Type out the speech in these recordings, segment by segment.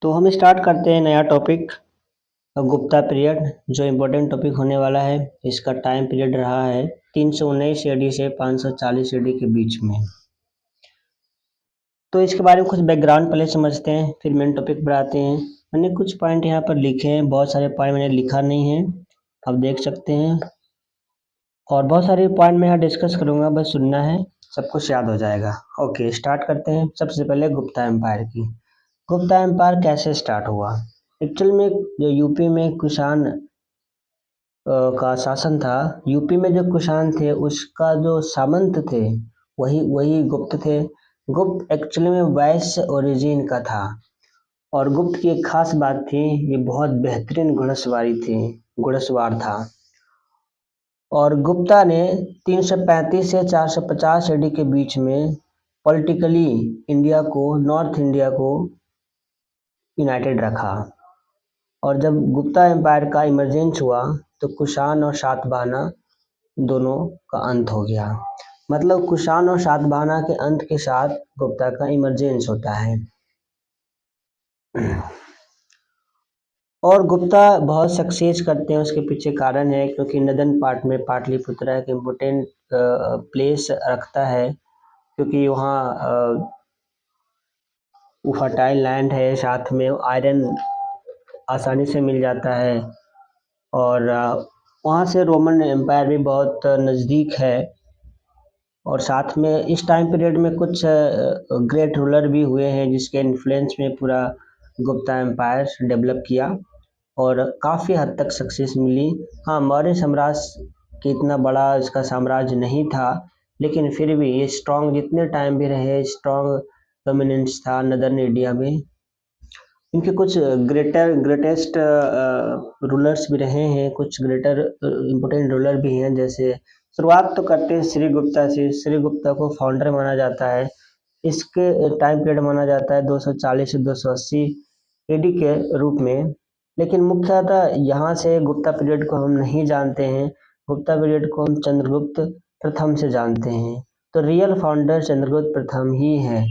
तो हम स्टार्ट करते हैं नया टॉपिक गुप्ता पीरियड जो इम्पोर्टेंट टॉपिक होने वाला है। इसका टाइम पीरियड रहा है 319 एडी से 540 एडी के बीच में। तो इसके बारे में कुछ बैकग्राउंड पहले समझते हैं, फिर मेन टॉपिक पर आते हैं। मैंने कुछ पॉइंट यहाँ पर लिखे हैं, बहुत सारे पॉइंट मैंने लिखा नहीं है, आप देख सकते हैं। और बहुत सारे पॉइंट मैं यहाँ डिस्कस करूँगा, बस सुनना है, सब कुछ याद हो जाएगा। ओके, स्टार्ट करते हैं। सबसे पहले गुप्ता एम्पायर की। गुप्ता एम्पायर कैसे स्टार्ट हुआ? एक्चुअल में जो यूपी में कुषाण का शासन था, यूपी में जो कुषाण थे उसका जो सामंत थे वही वही गुप्त थे। गुप्त एक्चुअली में वैश्य ओरिजिन का था, और गुप्त की एक खास बात थी, ये बहुत बेहतरीन घुड़सवार था। और गुप्ता ने 335 से 450 एडी के बीच में पॉलिटिकली इंडिया को, नॉर्थ इंडिया को यूनाइटेड रखा। और जब गुप्ता एम्पायर का इमरजेंस हुआ तो कुषाण और सातवाहना दोनों का अंत हो गया। मतलब कुषाण और सातवाहना के अंत के साथ गुप्ता का इमरजेंस होता है। और गुप्ता बहुत सक्सेस करते हैं, उसके पीछे कारण है क्योंकि नदन पार्ट में पाटलिपुत्रा एक इम्पोर्टेंट प्लेस रखता है, क्योंकि वहाँ फर्टाइल लैंड है, साथ में आयरन आसानी से मिल जाता है। और वहाँ से रोमन एम्पायर भी बहुत नज़दीक है। और साथ में इस टाइम पीरियड में कुछ ग्रेट रूलर भी हुए हैं जिसके इन्फ्लुएंस में पूरा गुप्ता एम्पायर डेवलप किया और काफ़ी हद तक सक्सेस मिली। हाँ, मौर्य साम्राज्य कि इतना बड़ा इसका साम्राज्य नहीं था, लेकिन फिर भी ये स्ट्रॉन्ग जितने टाइम भी रहे, स्ट्रॉन्ग डोमिनेंस था नदर्न इंडिया में। इनके कुछ ग्रेटेस्ट रूलर्स भी रहे हैं, कुछ ग्रेटर इम्पोर्टेंट रूलर भी हैं। जैसे शुरुआत तो करते हैं श्रीगुप्ता से। श्रीगुप्ता को फाउंडर माना जाता है। इसके टाइम पीरियड माना जाता है 240 से 280 एडी के रूप में। लेकिन मुख्यतः यहाँ से गुप्ता पीरियड को हम नहीं जानते हैं, गुप्ता पीरियड को हम चंद्रगुप्त प्रथम से जानते हैं। तो रियल फाउंडर चंद्रगुप्त प्रथम ही है।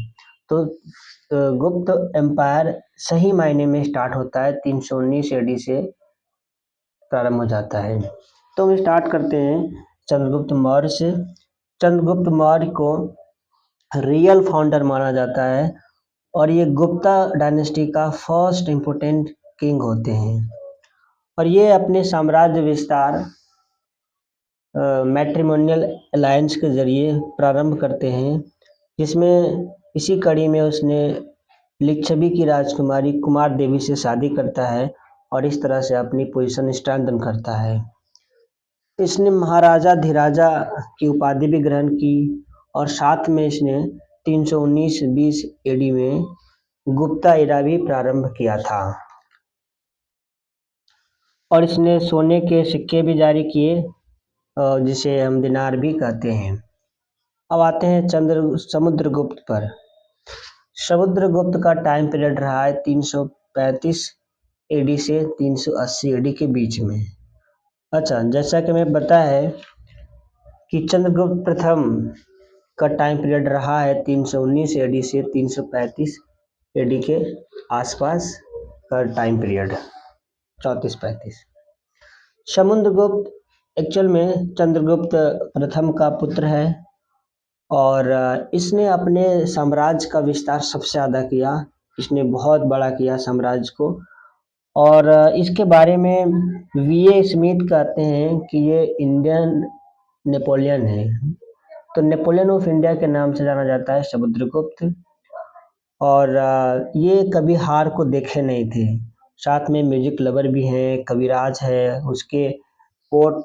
तो गुप्त एम्पायर सही मायने में स्टार्ट होता है 319 एडी से प्रारंभ हो जाता है। तो हम स्टार्ट करते हैं चंद्रगुप्त मौर्य से। चंद्रगुप्त मौर्य को रियल फाउंडर माना जाता है और ये गुप्ता डायनेस्टी का फर्स्ट इम्पोर्टेंट किंग होते हैं। और ये अपने साम्राज्य विस्तार मैट्रिमोनियल अलायंस के जरिए प्रारंभ करते हैं, जिसमें इसी कड़ी में उसने लिच्छवी की राजकुमारी कुमार देवी से शादी करता है और इस तरह से अपनी पोजीशन स्ट्रेंथन करता है। इसने महाराजा धीराजा की उपाधि भी ग्रहण की और साथ में इसने 319-20 एडी में गुप्ता एरा भी प्रारंभ किया था। और इसने सोने के सिक्के भी जारी किए, जिसे हम दिनार भी कहते हैं। अब आते हैं समुद्रगुप्त पर। समुद्रगुप्त का टाइम पीरियड रहा है 335 एडी से 380 एडी के बीच में। अच्छा, जैसा कि हमें पता है कि चंद्रगुप्त प्रथम का टाइम पीरियड रहा है 319 एडी से 335 एडी के आसपास का टाइम पीरियड 34-35। समुद्रगुप्त एक्चुअल में चंद्रगुप्त प्रथम का पुत्र है और इसने अपने साम्राज्य का विस्तार सबसे ज़्यादा किया। इसने बहुत बड़ा किया साम्राज्य को। और इसके बारे में वीए स्मिथ कहते हैं कि ये इंडियन नेपोलियन है। तो नेपोलियन ऑफ इंडिया के नाम से जाना जाता है समुद्रगुप्त। और ये कभी हार को देखे नहीं थे। साथ में म्यूजिक लवर भी हैं, कविराज है, उसके कोर्ट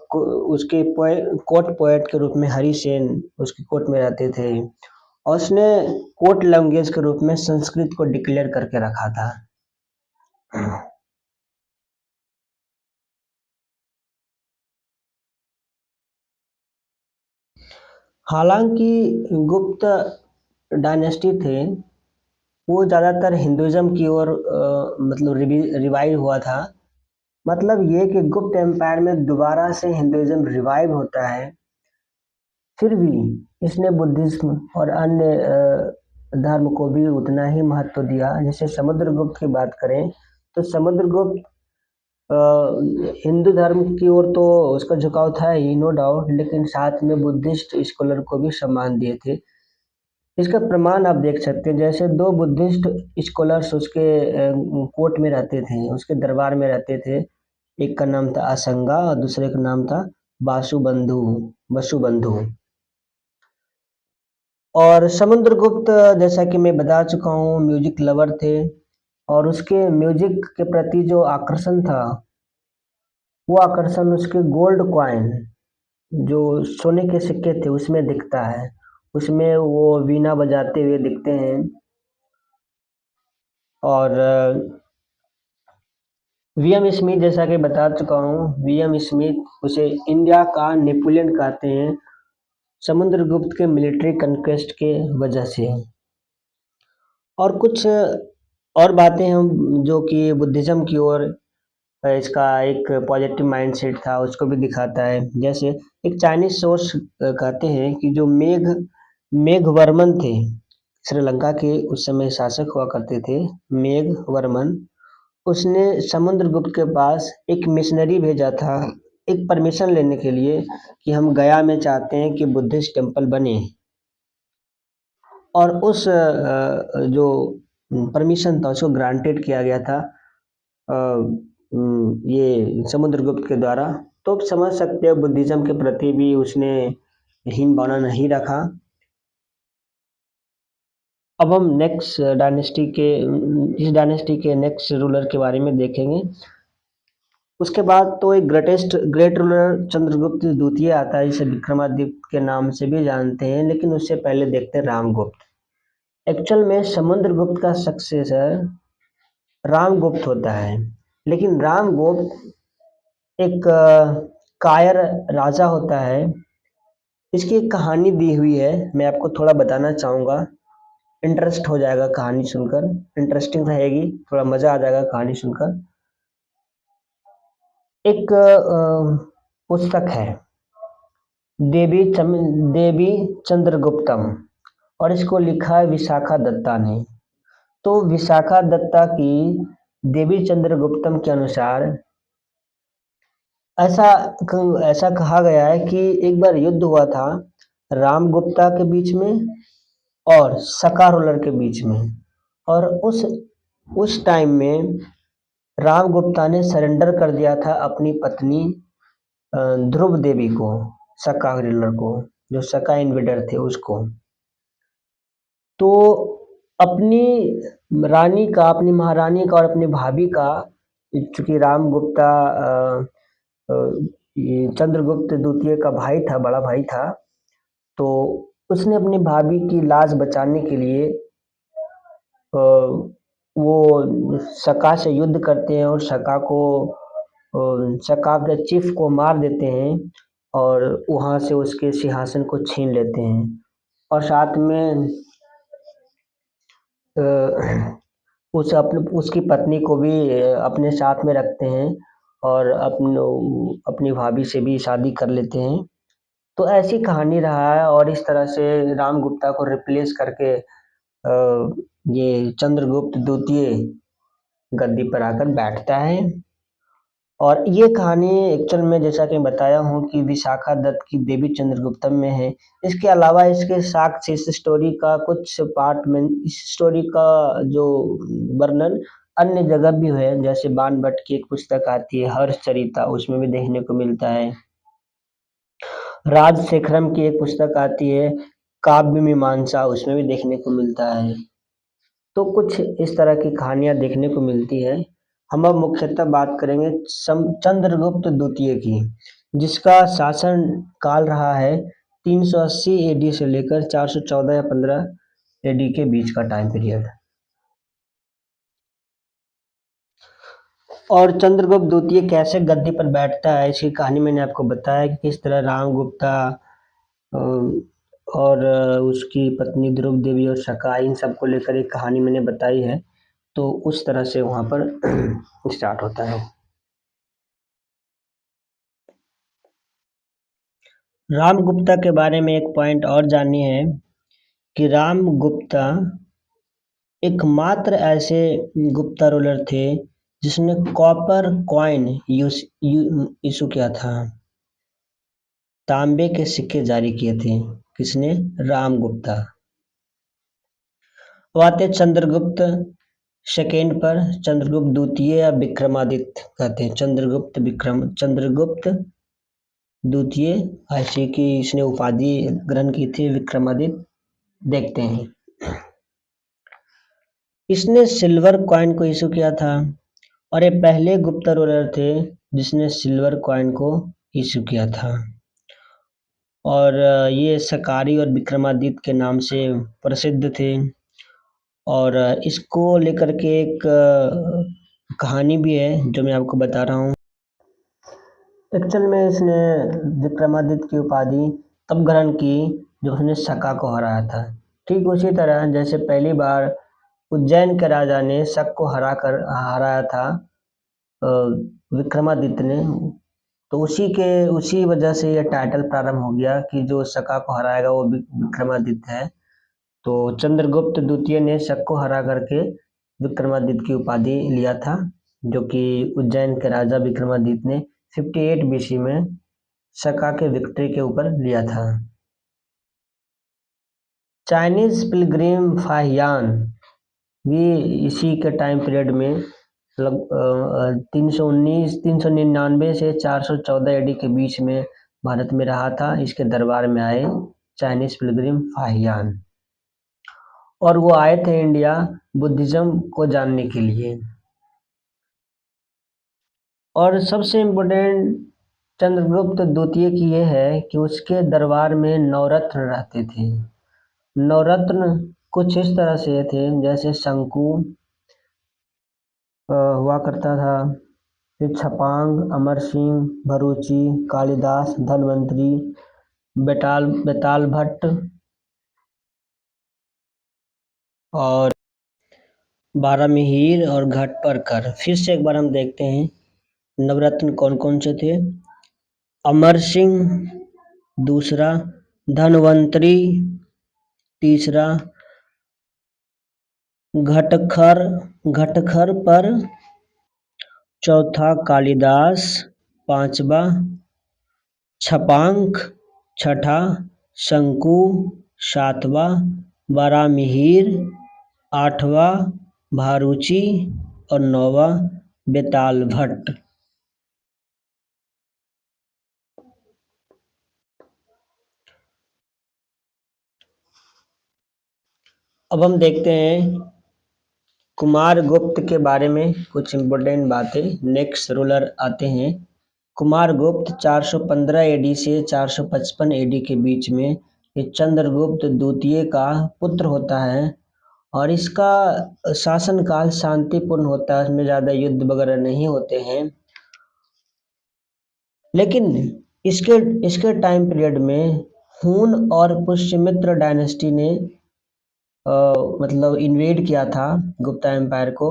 पोएट के रूप में हरि सेन उसकी कोर्ट में रहते थे। और उसने कोर्ट लैंग्वेज के रूप में संस्कृत को डिक्लेयर करके रखा था। हालांकि गुप्त डायनेस्टी थे वो ज़्यादातर हिंदुज़म की ओर मतलब रिवाइव हुआ था। मतलब ये कि गुप्त एम्पायर में दोबारा से हिंदुज़म रिवाइव होता है, फिर भी इसने बुद्धिज्म और अन्य धर्म को भी उतना ही महत्व दिया। जैसे समुद्रगुप्त की बात करें तो समुद्रगुप्त हिंदू धर्म की ओर तो उसका झुकाव था ही, नो डाउट, लेकिन साथ में बुद्धिस्ट स्कॉलर को भी सम्मान दिए थे। इसका प्रमाण आप देख सकते हैं, जैसे दो बुद्धिस्ट स्कॉलर्स उसके कोर्ट में रहते थे, उसके दरबार में रहते थे। एक का नाम था असंगा और दूसरे का नाम था बासुबंधु वसुबंधु। और समुद्रगुप्त, जैसा कि मैं बता चुका हूँ, म्यूजिक लवर थे और उसके म्यूजिक के प्रति जो आकर्षण था वो आकर्षण उसके गोल्ड कॉइन, जो सोने के सिक्के थे, उसमें दिखता है। उसमें वो वीणा बजाते हुए दिखते हैं। और वीएम स्मिथ, जैसा कि बता चुका हूँ, वीएम स्मिथ उसे इंडिया का नेपोलियन कहते हैं, समुद्रगुप्त के मिलिट्री कन्क्वेस्ट के वजह से। और कुछ और बातें हम जो कि बुद्धिज्म की ओर इसका एक पॉजिटिव माइंडसेट था उसको भी दिखाता है। जैसे एक चाइनीज सोर्स कहते हैं कि जो मेघवर्मन थे, श्रीलंका के उस समय शासक हुआ करते थे, मेघवर्मन, उसने समुद्रगुप्त के पास एक मिशनरी भेजा था, एक परमिशन लेने के लिए कि हम गया में चाहते हैं कि बुद्धिस्ट टेम्पल बने। और उस जो परमिशन था उसको ग्रांटेड किया गया था ये समुद्रगुप्त के द्वारा। तो आप समझ सकते हो बुद्धिज्म के प्रति भी उसने हीन भावना नहीं रखा। अब हम नेक्स्ट डायनेस्टी के इस डायनेस्टी के नेक्स्ट रूलर के बारे में देखेंगे। उसके बाद तो एक ग्रेट रूलर चंद्रगुप्त द्वितीय आता है, जिसे विक्रमादित्य के नाम से भी जानते हैं, लेकिन उससे पहले देखते हैं रामगुप्त। एक्चुअल में समुद्रगुप्त का सक्सेसर रामगुप्त होता है, लेकिन रामगुप्त एक कायर राजा होता है। इसकी एक कहानी दी हुई है, मैं आपको थोड़ा बताना चाहूँगा, इंटरेस्ट हो जाएगा कहानी सुनकर, इंटरेस्टिंग रहेगी, थोड़ा मज़ा आ जाएगा कहानी सुनकर। एक पुस्तक है देवी चंद्रगुप्तम, और इसको लिखा है विशाखा दत्ता ने। तो विशाखा दत्ता की देवी चंद्रगुप्तम के अनुसार ऐसा ऐसा कहा गया है कि एक बार युद्ध हुआ था रामगुप्ता के बीच में और सकारोलर के बीच में। और उस टाइम में रामगुप्ता ने सरेंडर कर दिया था अपनी पत्नी ध्रुव देवी को, सकारोलर को, जो सका इन्वेडर थे उसको। तो अपनी रानी का, अपनी महारानी का और अपनी भाभी का, चूंकि रामगुप्ता अ, ये चंद्रगुप्त द्वितीय का भाई था, बड़ा भाई था, तो उसने अपनी भाभी की लाज बचाने के लिए अ, वो सका से युद्ध करते हैं और सका के चीफ को मार देते हैं और वहां से उसके सिंहासन को छीन लेते हैं। और साथ में अ, उसकी पत्नी को भी अपने साथ में रखते हैं और अपनी भाभी से भी शादी कर लेते हैं। तो ऐसी कहानी रहा है, और इस तरह से रामगुप्ता को रिप्लेस करके ये चंद्रगुप्त द्वितीय गद्दी पर आकर बैठता है। और ये कहानी एक्चुअल में, जैसा कि मैं बताया हूँ, कि विशाखा दत्त की देवी चंद्रगुप्तम में है। इसके अलावा इसके साक्ष्य, इस स्टोरी का कुछ पार्ट में, इस स्टोरी का जो वर्णन अन्य जगह भी है, जैसे बाणभट्ट की एक पुस्तक आती है हर्षचरिता, उसमें भी देखने को मिलता है। राजशेखरम की एक पुस्तक आती है काव्य मीमांसा, उसमें भी देखने को मिलता है। तो कुछ इस तरह की कहानियां देखने को मिलती है। हम अब मुख्यतः बात करेंगे चंद्रगुप्त द्वितीय की, जिसका शासन काल रहा है 380 एडी से लेकर 414 या 15 एडी के बीच का टाइम पीरियड। और चंद्रगुप्त द्वितीय कैसे गद्दी पर बैठता है, इसकी कहानी मैंने आपको बताया कि किस तरह रामगुप्ता अ, और उसकी पत्नी ध्रुव देवी और शका, इन सबको लेकर एक कहानी मैंने बताई है। तो उस तरह से वहाँ पर स्टार्ट होता है। रामगुप्ता के बारे में एक पॉइंट और जाननी है कि रामगुप्ता एकमात्र ऐसे गुप्ता रूलर थे जिसने कॉपर कॉइन इशू किया था, तांबे के सिक्के जारी किए थे। किसने? रामगुप्ता। अब आते हैं चंद्रगुप्त सेकेंड पर। चंद्रगुप्त द्वितीय या विक्रमादित्य कहते हैं। चंद्रगुप्त द्वितीय, ऐसे की इसने उपाधि ग्रहण की थी विक्रमादित्य। देखते हैं, इसने सिल्वर कॉइन को इशू किया था और ये पहले गुप्ता रूलर थे जिसने सिल्वर कॉइन को इशू किया था। और ये सकारी और विक्रमादित्य के नाम से प्रसिद्ध थे। और इसको लेकर के एक कहानी भी है जो मैं आपको बता रहा हूँ। एक्चुअल में इसने विक्रमादित्य की उपाधि तब ग्रहण की जब उसने शका को हराया था। ठीक उसी तरह जैसे पहली बार उज्जैन के राजा ने शक को हराया था विक्रमादित्य ने, तो उसी वजह से यह टाइटल प्रारंभ हो गया कि जो शका को हराएगा वो विक्रमादित्य है। तो चंद्रगुप्त द्वितीय ने शक को हरा करके विक्रमादित्य की उपाधि लिया था, जो कि उज्जैन के राजा विक्रमादित्य ने 58 बीसी में शका के विक्ट्री के ऊपर लिया था। चाइनीज पिलग्रिम फाहियान भी इसी के टाइम पीरियड में मतलब 399 से 414 एडी के बीच में भारत में रहा था। इसके दरबार में आए चाइनीज पिलग्रिम फाहियान और वो आए थे इंडिया बुद्धिज्म को जानने के लिए। और सबसे इम्पोर्टेंट चंद्रगुप्त द्वितीय की यह है कि उसके दरबार में नवरत्न रहते थे। नवरत्न कुछ इस तरह से थे जैसे शंकु हुआ करता था, फिर छपांग, अमर सिंह, भरूची, कालिदास, धनवंतरी, बेताल भट्ट और बारामिहिर और घटपर्कर। फिर से एक बार हम देखते हैं नवरत्न कौन कौन से थे। अमर सिंह दूसरा, धनवंतरी तीसरा, घटखर पर चौथा, कालिदास पांचवा, छपांक छठा, शंकु सातवां, बारामिहिर आठवां, भारूची और नौवां बेताल भट्ट। अब हम देखते हैं कुमारगुप्त के बारे में कुछ इम्पोर्टेंट बातें। नेक्स्ट रूलर आते हैं कुमारगुप्त। 415 एडी से 455 एडी के बीच में ये चंद्रगुप्त द्वितीय का पुत्र होता है और इसका शासनकाल शांतिपूर्ण होता है, इसमें ज़्यादा युद्ध वगैरह नहीं होते हैं। लेकिन इसके टाइम पीरियड में हून और पुष्यमित्र डायनेस्टी ने मतलब इन्वेड किया था गुप्ता एम्पायर को।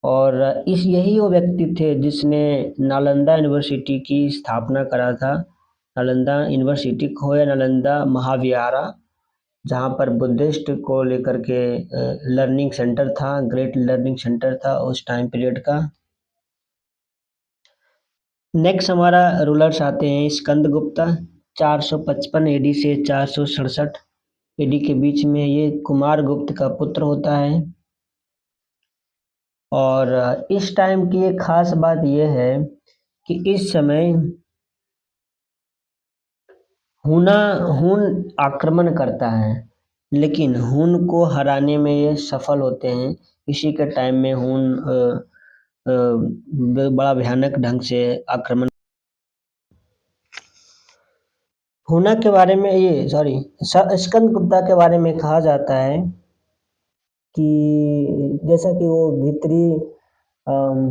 और यही वो व्यक्ति थे जिसने नालंदा यूनिवर्सिटी की स्थापना करा था। नालंदा यूनिवर्सिटी को या नालंदा महाविहारा, जहाँ पर बुद्धिस्ट को लेकर के लर्निंग सेंटर था, ग्रेट लर्निंग सेंटर था उस टाइम पीरियड का। नेक्स्ट हमारा रूलर्स आते हैं स्कंदगुप्ता। 455 एडी से 467 एडी के बीच में ये कुमारगुप्त का पुत्र होता है। और इस टाइम की एक खास बात यह है कि इस समय हून आक्रमण करता है, लेकिन हून को हराने में ये सफल होते हैं। इसी के टाइम में हून बड़ा भयानक ढंग से आक्रमण। हुना के बारे में स्कंदगुप्ता के बारे में कहा जाता है कि जैसा कि वो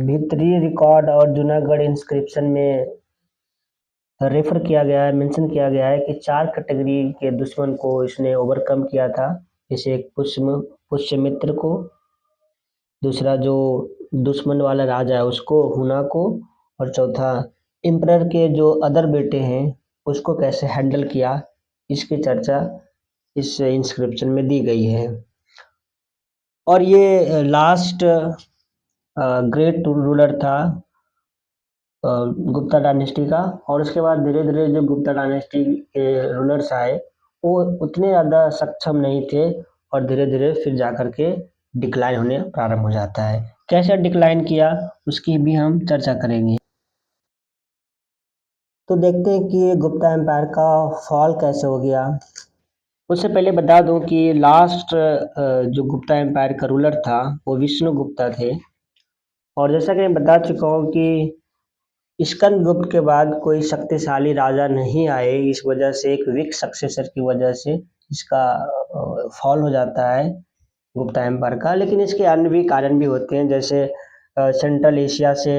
भीतरी रिकॉर्ड और जूनागढ़ इंस्क्रिप्शन में रेफर किया गया है, मेंशन किया गया है कि 4 कैटेगरी के दुश्मन को इसने ओवरकम किया था। जैसे एक पुष्यमित्र को, दूसरा जो दुश्मन वाला राजा है उसको, हुना को, और चौथा एम्परर के जो अदर बेटे हैं उसको कैसे हैंडल किया, इसकी चर्चा इस इंस्क्रिप्शन में दी गई है। और ये लास्ट ग्रेट रूलर था गुप्ता डायनेस्टी का। और उसके बाद धीरे धीरे जो गुप्ता डायनेस्टी के रूलर्स आए वो उतने ज़्यादा सक्षम नहीं थे, और धीरे धीरे फिर जा कर के डिक्लाइन होने प्रारंभ हो जाता है। कैसे डिक्लाइन किया उसकी भी हम चर्चा करेंगे। तो देखते हैं कि ये गुप्ता एम्पायर का फॉल कैसे हो गया। उससे पहले बता दूं कि लास्ट जो गुप्ता एम्पायर का रूलर था वो विष्णु गुप्ता थे। और जैसा कि मैं बता चुका हूँ कि स्कंदगुप्त के बाद कोई शक्तिशाली राजा नहीं आए, इस वजह से एक वीक सक्सेसर की वजह से इसका फॉल हो जाता है गुप्ता एम्पायर का। लेकिन इसके अन्य भी कारण भी होते हैं, जैसे सेंट्रल एशिया से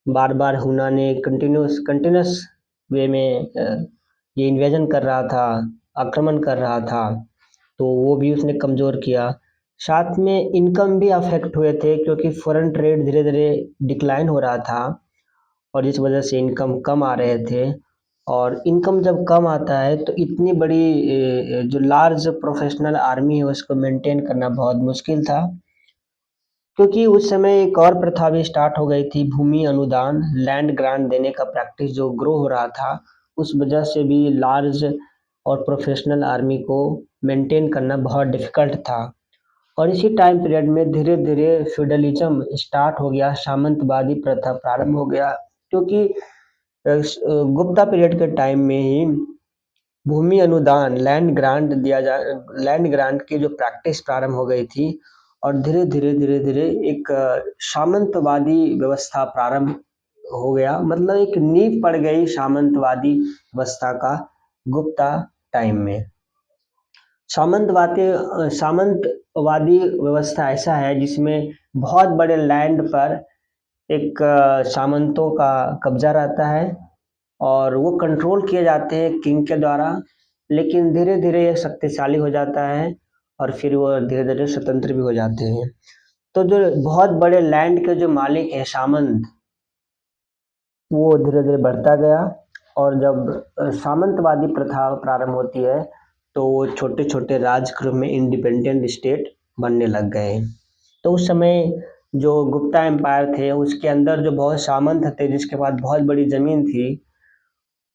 बार बार हुना ने कंटिन्यूस वे में ये इन्वेजन कर रहा था, आक्रमण कर रहा था, तो वो भी उसने कमज़ोर किया। साथ में इनकम भी अफेक्ट हुए थे, क्योंकि फॉरेन ट्रेड धीरे धीरे डिक्लाइन हो रहा था, और इस वजह से इनकम कम आ रहे थे। और इनकम जब कम आता है तो इतनी बड़ी जो लार्ज प्रोफेशनल आर्मी है उसको मेंटेन करना बहुत मुश्किल था। क्योंकि उस समय एक और प्रथा भी स्टार्ट हो गई थी, भूमि अनुदान, लैंड ग्रांट देने का प्रैक्टिस जो ग्रो हो रहा था, उस वजह से भी लार्ज और प्रोफेशनल आर्मी को मेंटेन करना बहुत डिफिकल्ट था। और इसी टाइम पीरियड में धीरे धीरे फ्यूडलिज्म स्टार्ट हो गया, सामंतवादी प्रथा प्रारंभ हो गया। क्योंकि गुप्ता पीरियड के टाइम में ही भूमि अनुदान, लैंड ग्रांट की जो प्रैक्टिस प्रारंभ हो गई थी, और धीरे धीरे एक सामंतवादी व्यवस्था प्रारंभ हो गया। मतलब एक नींव पड़ गई सामंतवादी व्यवस्था का गुप्ता टाइम में। सामंतवादी व्यवस्था ऐसा है जिसमें बहुत बड़े लैंड पर एक सामंतों का कब्जा रहता है, और वो कंट्रोल किए जाते हैं किंग के द्वारा। लेकिन धीरे धीरे ये शक्तिशाली हो जाता है, और फिर वो धीरे धीरे स्वतंत्र भी हो जाते हैं। तो जो बहुत बड़े लैंड के जो मालिक हैं सामंत, वो धीरे धीरे बढ़ता गया। और जब सामंतवादी प्रथा प्रारंभ होती है तो वो छोटे छोटे राजक्रम में इंडिपेंडेंट स्टेट बनने लग गए। तो उस समय जो गुप्ता एम्पायर थे उसके अंदर जो बहुत सामंत थे जिसके पास बहुत बड़ी जमीन थी,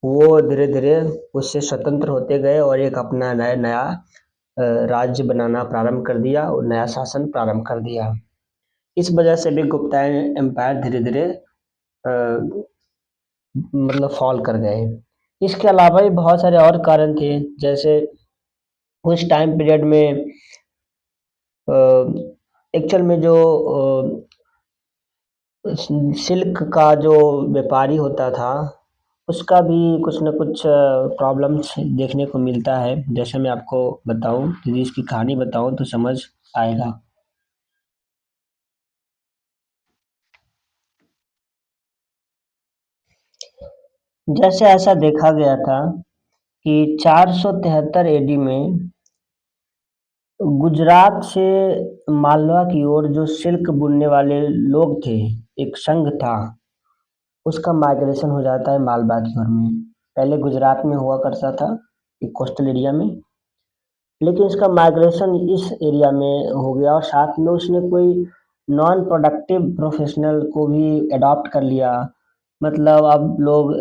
वो धीरे धीरे उससे स्वतंत्र होते गए और एक अपना नया नया राज्य बनाना प्रारंभ कर दिया और नया शासन प्रारंभ कर दिया। इस वजह से भी गुप्ता एम्पायर धीरे धीरे मतलब फॉल कर गए। इसके अलावा भी बहुत सारे और कारण थे, जैसे उस टाइम पीरियड में एक्चुअल में जो सिल्क का जो व्यापारी होता था उसका भी कुछ न कुछ प्रॉब्लम्स देखने को मिलता है। जैसे मैं आपको बताऊं, यदि इसकी कहानी बताऊं तो समझ आएगा। जैसे ऐसा देखा गया था कि 473 एडी में गुजरात से मालवा की ओर जो सिल्क बुनने वाले लोग थे, एक संघ था, उसका माइग्रेशन हो जाता है मालवा की ओर में। पहले गुजरात में हुआ करता था, एक कोस्टल एरिया में, लेकिन इसका माइग्रेशन इस एरिया में हो गया, और साथ में उसने कोई नॉन प्रोडक्टिव प्रोफेशनल को भी अडॉप्ट कर लिया। मतलब अब लोग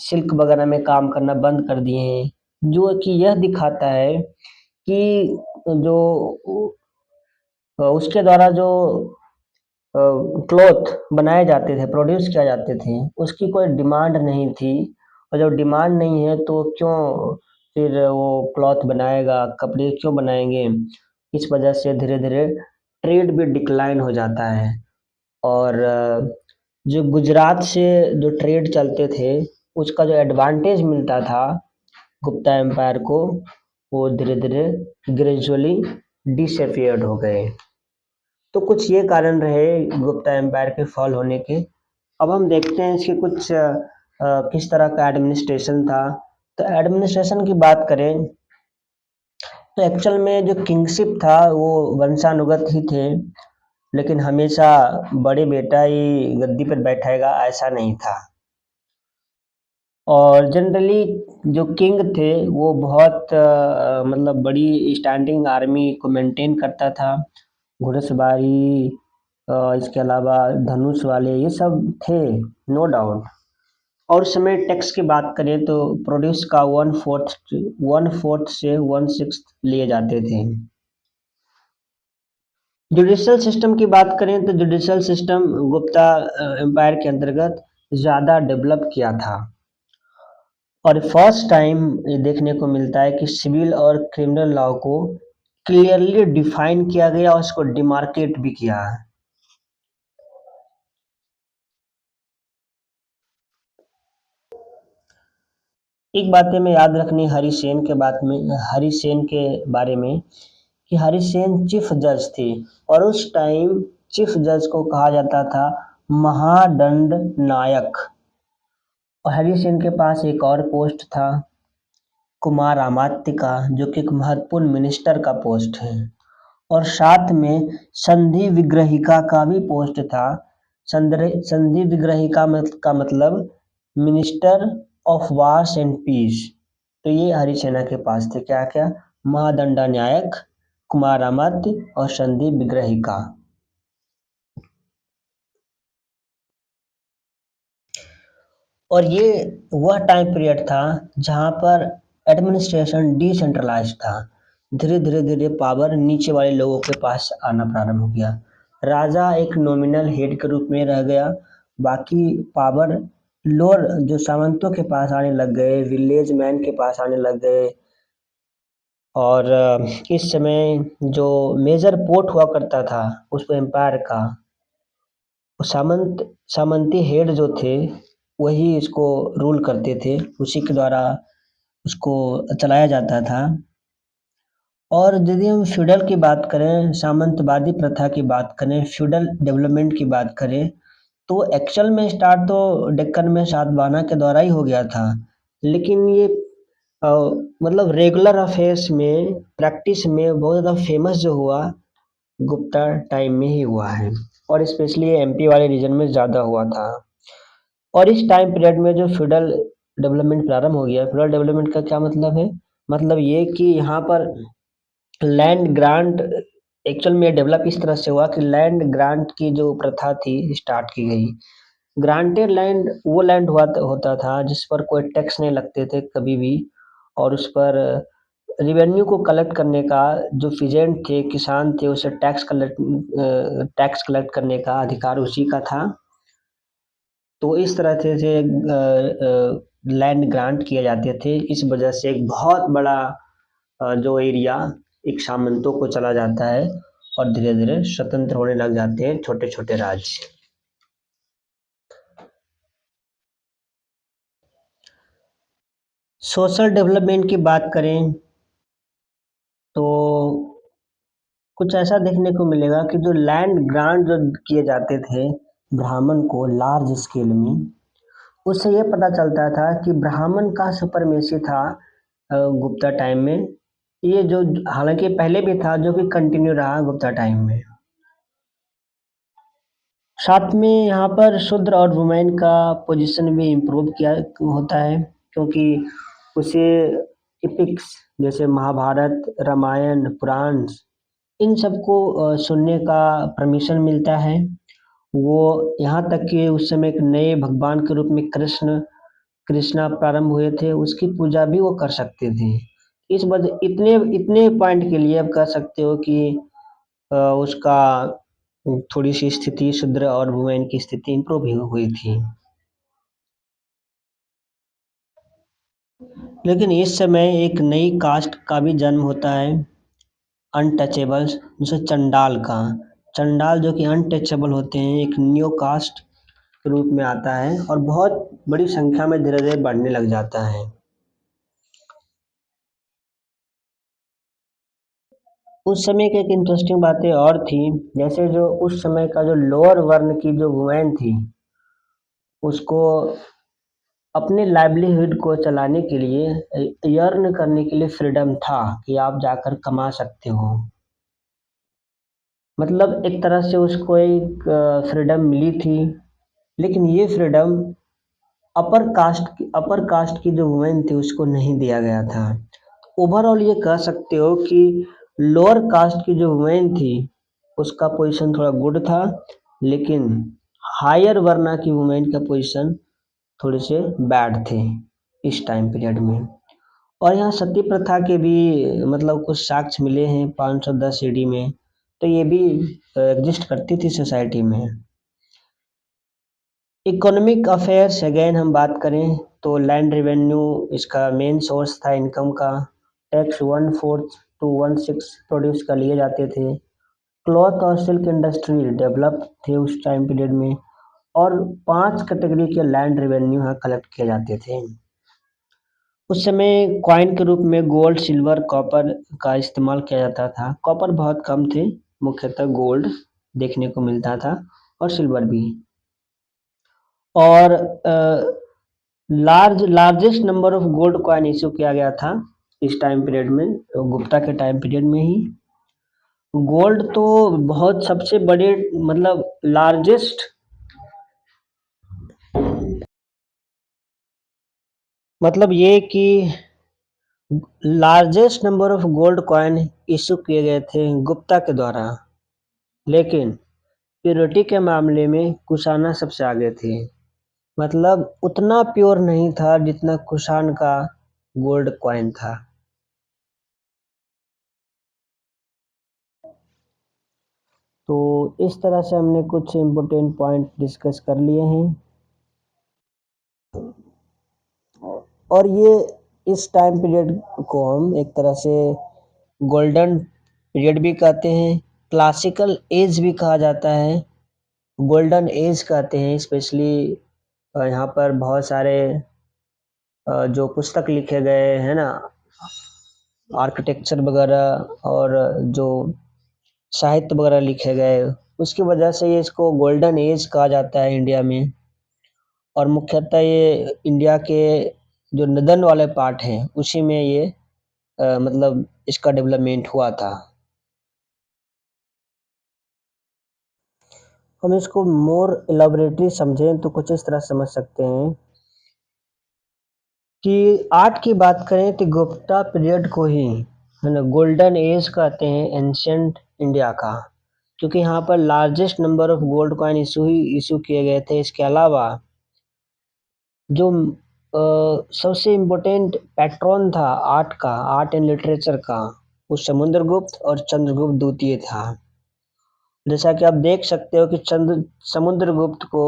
सिल्क वगैरह में काम करना बंद कर दिए हैं, जो कि यह दिखाता है कि जो उसके द्वारा जो क्लॉथ बनाए जाते थे, प्रोड्यूस किया जाते थे, उसकी कोई डिमांड नहीं थी। और जब डिमांड नहीं है तो क्यों फिर वो क्लॉथ बनाएगा, कपड़े क्यों बनाएंगे। इस वजह से धीरे धीरे ट्रेड भी डिक्लाइन हो जाता है। और जो गुजरात से जो ट्रेड चलते थे उसका जो एडवांटेज मिलता था गुप्ता एम्पायर को, वो धीरे धीरे ग्रेजुअली डिसअपियर्ड हो गए। तो कुछ ये कारण रहे गुप्ता एम्पायर के फॉल होने के। अब हम देखते हैं इसके कुछ किस तरह का एडमिनिस्ट्रेशन था। तो एडमिनिस्ट्रेशन की बात करें तो एक्चुअल में जो किंगशिप था वो वंशानुगत ही थे, लेकिन हमेशा बड़े बेटा ही गद्दी पर बैठेगा ऐसा नहीं था। और जनरली जो किंग थे वो बहुत मतलब बड़ी स्टैंडिंग आर्मी को मेंटेन करता था। घुड़सवारी इसके अलावा धनुष वाले ये सब थे, नो डाउट। और उस समय टैक्स की बात करें तो प्रोड्यूस का वन फोर्थ से वन सिक्स लिए जाते थे। जुडिशल सिस्टम की बात करें तो जुडिशल सिस्टम गुप्ता एम्पायर के अंतर्गत ज़्यादा डेवलप किया था। और फर्स्ट टाइम ये देखने को मिलता है कि सिविल और क्रिमिनल लॉ को क्लियरली डिफाइन किया गया और उसको डिमार्केट भी किया है। एक बात है मैं याद रखनी हरि सेन के बारे में कि हरि सेन चीफ जज थे। और उस टाइम चीफ जज को कहा जाता था महादंड नायक। और हरि सेन के पास एक और पोस्ट था कुमार अमात्य का, जो कि एक महत्वपूर्ण मिनिस्टर का पोस्ट है। और साथ में संधि विग्रहिका का भी पोस्ट था। संधि विग्रहिका का मतलब minister of wars and peace. तो ये हरिसेना के पास थे क्या क्या, महादंडा न्यायक, कुमार अमात्य और संधि विग्रहिका। और ये वह टाइम पीरियड था जहाँ पर एडमिनिस्ट्रेशन डिसेंट्रलाइज था। धीरे धीरे धीरे पावर नीचे वाले लोगों के पास आना प्रारंभ हो गया। राजा एक नॉमिनल हेड के रूप में रह गया, बाकी पावर लोअर जो सामंतों के पास आने लग गए, विलेज मैन के पास आने लग गए। और इस समय जो मेजर पोर्ट हुआ करता था उस एम्पायर का, वो सामंती हेड जो थे वही इसको रूल करते थे, उसी के द्वारा उसको चलाया जाता था। और यदि हम फ्यूडल की बात करें, सामंतवादी प्रथा की बात करें, फ्यूडल डेवलपमेंट की बात करें, तो एक्चुअल में स्टार्ट तो डेक्कन में सातवाहना के द्वारा ही हो गया था। लेकिन ये अ, मतलब रेगुलर अफेयर्स में, प्रैक्टिस में बहुत ज़्यादा फेमस जो हुआ गुप्ता टाइम में ही हुआ है। और स्पेशली एमपी वाले रीजन में ज़्यादा हुआ था। और इस टाइम पीरियड में जो फ्यूडल डेवलपमेंट प्रारंभ हो गया, फ्यूडल डेवलपमेंट का क्या मतलब है, मतलब ये कि यहाँ पर लैंड ग्रांट एक्चुअल में डेवलप इस तरह से हुआ कि लैंड ग्रांट की जो प्रथा थी स्टार्ट की गई। ग्रांटेड लैंड वो लैंड हुआ होता था जिस पर कोई टैक्स नहीं लगते थे कभी भी। और उस पर रिवेन्यू को कलेक्ट करने का जो फिजेंट थे, किसान थे, उसे टैक्स कलेक्ट करने का अधिकार उसी का था। तो इस तरह से लैंड ग्रांट किए जाते थे। इस वजह से एक बहुत बड़ा जो एरिया एक सामंतों को चला जाता है और धीरे धीरे स्वतंत्र होने लग जाते हैं छोटे छोटे राज्य। सोशल डेवलपमेंट की बात करें तो कुछ ऐसा देखने को मिलेगा कि जो लैंड ग्रांट जो किए जाते थे ब्राह्मण को लार्ज स्केल में, उससे ये पता चलता था कि ब्राह्मण का सुपरमेसी था गुप्ता टाइम में। ये जो हालांकि पहले भी था जो कि कंटिन्यू रहा गुप्ता टाइम में। साथ में यहाँ पर शूद्र और वुमेन का पोजीशन भी इम्प्रूव किया होता है, क्योंकि उसे एपिक्स जैसे महाभारत, रामायण, पुराण, इन सबको सुनने का परमिशन मिलता है। वो यहाँ तक कि उस समय एक नए भगवान के रूप में कृष्णा प्रारंभ हुए थे, उसकी पूजा भी वो कर सकते थे। इस वजह इतने इतने पॉइंट के लिए आप कह सकते हो कि उसका थोड़ी सी स्थिति शूद्र और वुमेन की स्थिति इम्प्रूव हुई थी। लेकिन इस समय एक नई कास्ट का भी जन्म होता है, अनटचेबल्स, जैसे चंडाल का। चंडाल जो कि अनटचेबल होते हैं, एक न्यू कास्ट के रूप में आता है और बहुत बड़ी संख्या में धीरे धीरे बढ़ने लग जाता है। उस समय की एक इंटरेस्टिंग बातें और थी, जैसे जो उस समय का जो लोअर वर्ण की जो वुमेन थी, उसको अपने लाइवलीहुड को चलाने के लिए, अर्न करने के लिए फ्रीडम था कि आप जाकर कमा सकते हो। मतलब एक तरह से उसको एक फ्रीडम मिली थी। लेकिन ये फ्रीडम अपर कास्ट की जो वुमेन थी उसको नहीं दिया गया था। ओवरऑल ये कह सकते हो कि लोअर कास्ट की जो वुमेन थी उसका पोजीशन थोड़ा गुड था, लेकिन हायर वर्ना की वुमेन का पोजीशन थोड़े से बैड थे इस टाइम पीरियड में। और यहाँ सती प्रथा के भी मतलब कुछ साक्ष्य मिले हैं 510 ईडी में, तो ये भी एग्जिस्ट करती थी सोसाइटी में। इकोनॉमिक अफेयर्स अगेन हम बात करें तो लैंड रेवेन्यू इसका मेन सोर्स था इनकम का। टैक्स 1/4 to 1/6 प्रोड्यूस कर लिए जाते थे। क्लॉथ और सिल्क इंडस्ट्री डेवलप थे उस टाइम पीरियड में। और 5 कैटेगरी के लैंड रेवेन्यू यहाँ कलेक्ट किए जाते थे। उस समय कॉइन के रूप में गोल्ड, सिल्वर, कॉपर का इस्तेमाल किया जाता था। कॉपर बहुत कम थे, मुख्यतः गोल्ड देखने को मिलता था और सिल्वर भी। और largest number of gold coin issue किया गया था इस टाइम पीरियड में, गुप्ता के टाइम पीरियड में ही। गोल्ड तो बहुत सबसे बड़े मतलब लार्जेस्ट मतलब ये कि largest number of gold coin issue किए गए थे गुप्ता के द्वारा, लेकिन प्योरिटी के मामले में कुशाना सबसे आगे थे। मतलब उतना प्योर नहीं था जितना कुषाण का गोल्ड कॉइन था। तो इस तरह से हमने कुछ इम्पोर्टेंट पॉइंट डिस्कस कर लिए हैं। और ये इस टाइम पीरियड को हम एक तरह से गोल्डन पीरियड भी कहते हैं, क्लासिकल एज भी कहा जाता है, गोल्डन एज कहते हैं। स्पेशली यहाँ पर बहुत सारे जो पुस्तक लिखे गए हैं ना, आर्किटेक्चर वगैरह और जो साहित्य वगैरह लिखे गए, उसकी वजह से ये इसको गोल्डन एज कहा जाता है इंडिया में। और मुख्यतः ये इंडिया के जो नदन वाले पार्ट हैं उसी में ये मतलब इसका डेवलपमेंट हुआ था। हम इसको मोर एलाबोरेटली समझें तो कुछ इस तरह समझ सकते हैं कि आर्ट की बात करें तो गुप्ता पीरियड को ही है ना गोल्डन एज कहते हैं एंशियंट इंडिया का, क्योंकि यहाँ पर largest number of gold coin issue किए गए थे। इसके अलावा जो सबसे इम्पोर्टेंट पैट्रॉन था आर्ट का, आर्ट एंड लिटरेचर का, वो समुद्रगुप्त और चंद्रगुप्त द्वितीय था। जैसा कि आप देख सकते हो कि समुद्रगुप्त को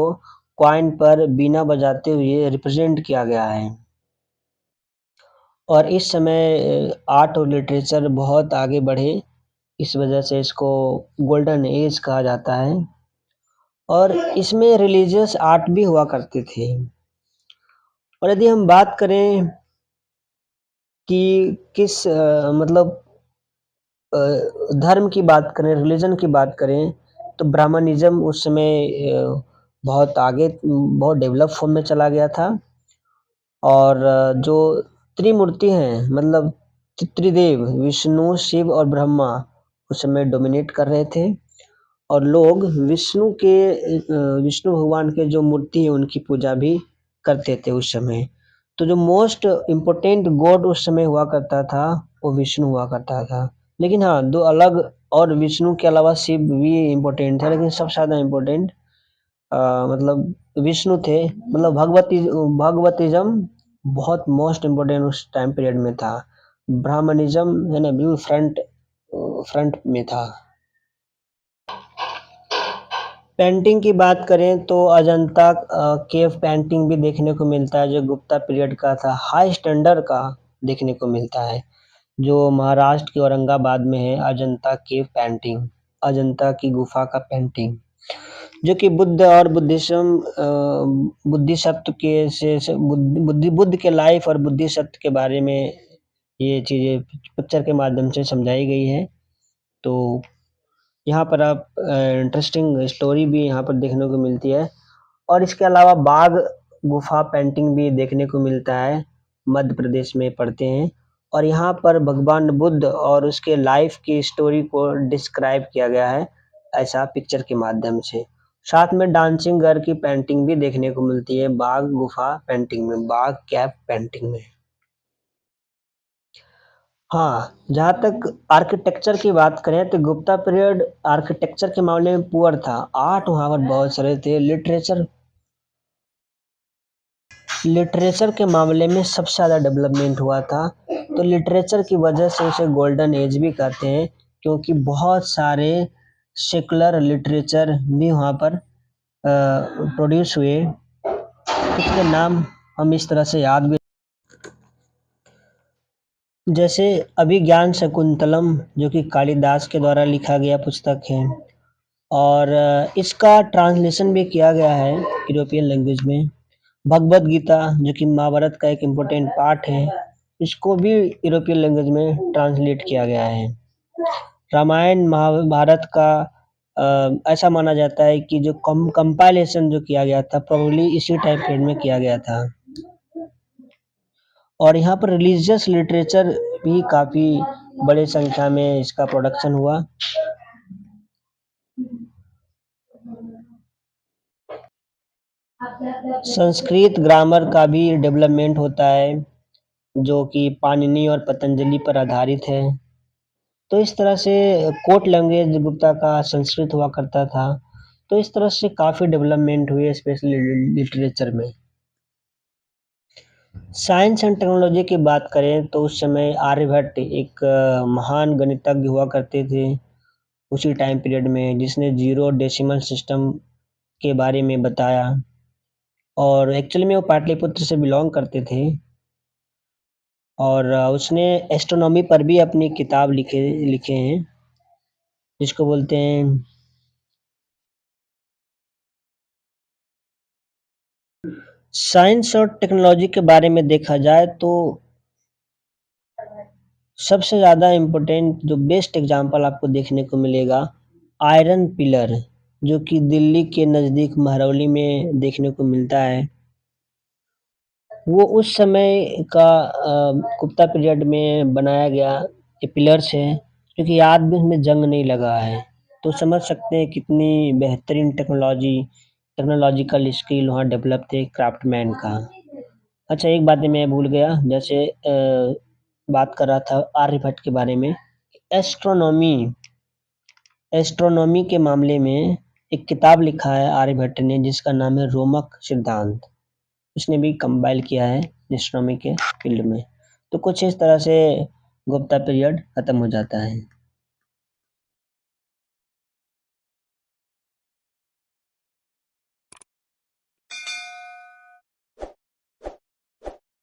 कॉइन पर बीना बजाते हुए रिप्रेजेंट किया गया है। और इस समय आर्ट और लिटरेचर बहुत आगे बढ़े, इस वजह से इसको गोल्डन एज कहा जाता है। और इसमें रिलीजियस आर्ट भी हुआ करते थे। और यदि हम बात करें कि किस मतलब धर्म की बात करें, रिलीजन की बात करें, तो ब्राह्मणिज्म उस समय बहुत आगे बहुत डेवलप फॉर्म में चला गया था। और जो त्रिमूर्ति हैं मतलब त्रिदेव विष्णु, शिव और ब्रह्मा उस समय डोमिनेट कर रहे थे। और लोग विष्णु भगवान के जो मूर्ति है उनकी पूजा भी करते थे उस समय। तो जो मोस्ट इम्पोर्टेंट गॉड उस समय हुआ करता था वो विष्णु हुआ करता था। लेकिन हाँ, दो अलग और विष्णु के अलावा शिव भी इम्पोर्टेंट था, लेकिन सबसे ज़्यादा इम्पोर्टेंट मतलब विष्णु थे। मतलब भगवतिज्म बहुत मोस्ट इम्पोर्टेंट उस टाइम पीरियड में था। ब्राह्मणिज्म है ना बिल्कुल फ्रंट में था। पेंटिंग की बात करें तो अजंता केव पेंटिंग भी देखने को मिलता है जो गुप्ता पीरियड का था, हाई स्टैंडर्ड का देखने को मिलता है, जो महाराष्ट्र के औरंगाबाद में है। अजंता केव पेंटिंग, अजंता की गुफा का पेंटिंग, जो कि बुद्ध और बुद्धिसत्व के से बुद्ध के लाइफ और बुद्धिसत्व के बारे में ये चीज़ें पिक्चर के माध्यम से समझाई गई है। तो यहाँ पर आप इंटरेस्टिंग स्टोरी भी यहाँ पर देखने को मिलती है। और इसके अलावा बाघ गुफा पेंटिंग भी देखने को मिलता है, मध्य प्रदेश में पड़ते हैं। और यहाँ पर भगवान बुद्ध और उसके लाइफ की स्टोरी को डिस्क्राइब किया गया है ऐसा पिक्चर के माध्यम से। साथ में डांसिंग गर्ल की पेंटिंग भी देखने को मिलती है बाघ गुफा पेंटिंग में, बाघ कैप पेंटिंग में। हाँ, जहाँ तक आर्किटेक्चर की बात करें तो गुप्ता पीरियड आर्किटेक्चर के मामले में पुअर था। आर्ट वहाँ पर बहुत सारे थे। लिटरेचर के मामले में सबसे ज़्यादा डेवलपमेंट हुआ था। तो लिटरेचर की वजह से उसे गोल्डन एज भी कहते हैं, क्योंकि बहुत सारे सेकुलर लिटरेचर भी वहाँ पर प्रोड्यूस हुए। कुछ के नाम हम इस तरह से याद भी, जैसे अभिज्ञान शकुंतलम, जो कि कालिदास के द्वारा लिखा गया पुस्तक है, और इसका ट्रांसलेशन भी किया गया है यूरोपियन लैंग्वेज में। भगवद गीता, जो कि महाभारत का एक इम्पोर्टेंट पार्ट है, इसको भी यूरोपियन लैंग्वेज में ट्रांसलेट किया गया है। रामायण महाभारत का ऐसा माना जाता है कि जो कंपाइलेशन जो किया गया था प्रोबेबली इसी टाइम पीरियड में किया गया था। और यहाँ पर रिलीजियस लिटरेचर भी काफ़ी बड़े संख्या में इसका प्रोडक्शन हुआ। संस्कृत ग्रामर का भी डेवलपमेंट होता है, जो कि पाणिनि और पतंजलि पर आधारित है। तो इस तरह से कोट लैंग्वेज गुप्ता का संस्कृत हुआ करता था। तो इस तरह से काफ़ी डेवलपमेंट हुई स्पेशली लिटरेचर में। साइंस एंड टेक्नोलॉजी की बात करें तो उस समय आर्यभट्ट एक महान गणितज्ञ हुआ करते थे उसी टाइम पीरियड में, जिसने जीरो डेसिमल सिस्टम के बारे में बताया। और एक्चुअली में वो पाटलिपुत्र से बिलोंग करते थे। और उसने एस्ट्रोनॉमी पर भी अपनी किताब लिखे हैं, जिसको बोलते हैं साइंस और टेक्नोलॉजी के बारे में देखा जाए तो सबसे ज़्यादा इम्पोर्टेंट जो बेस्ट एग्जांपल आपको देखने को मिलेगा, आयरन पिलर, जो कि दिल्ली के नज़दीक महरौली में देखने को मिलता है। वो उस समय का गुप्ता पीरियड में बनाया गया ये पिलर्स है, क्योंकि आज भी उसमें जंग नहीं लगा है। तो समझ सकते हैं कितनी बेहतरीन टेक्नोलॉजिकल स्किल वहाँ डेवलप थे क्राफ्टमैन का। अच्छा, एक बात मैं भूल गया, जैसे बात कर रहा था आर्यभट्ट के बारे में। एस्ट्रोनॉमी एस्ट्रोनॉमी के मामले में एक किताब लिखा है आर्यभट्ट ने, जिसका नाम है रोमक सिद्धांत। उसने भी कंपाइल किया है एस्ट्रोनॉमी के फील्ड में। तो कुछ इस तरह से गुप्ता पीरियड खत्म हो जाता है।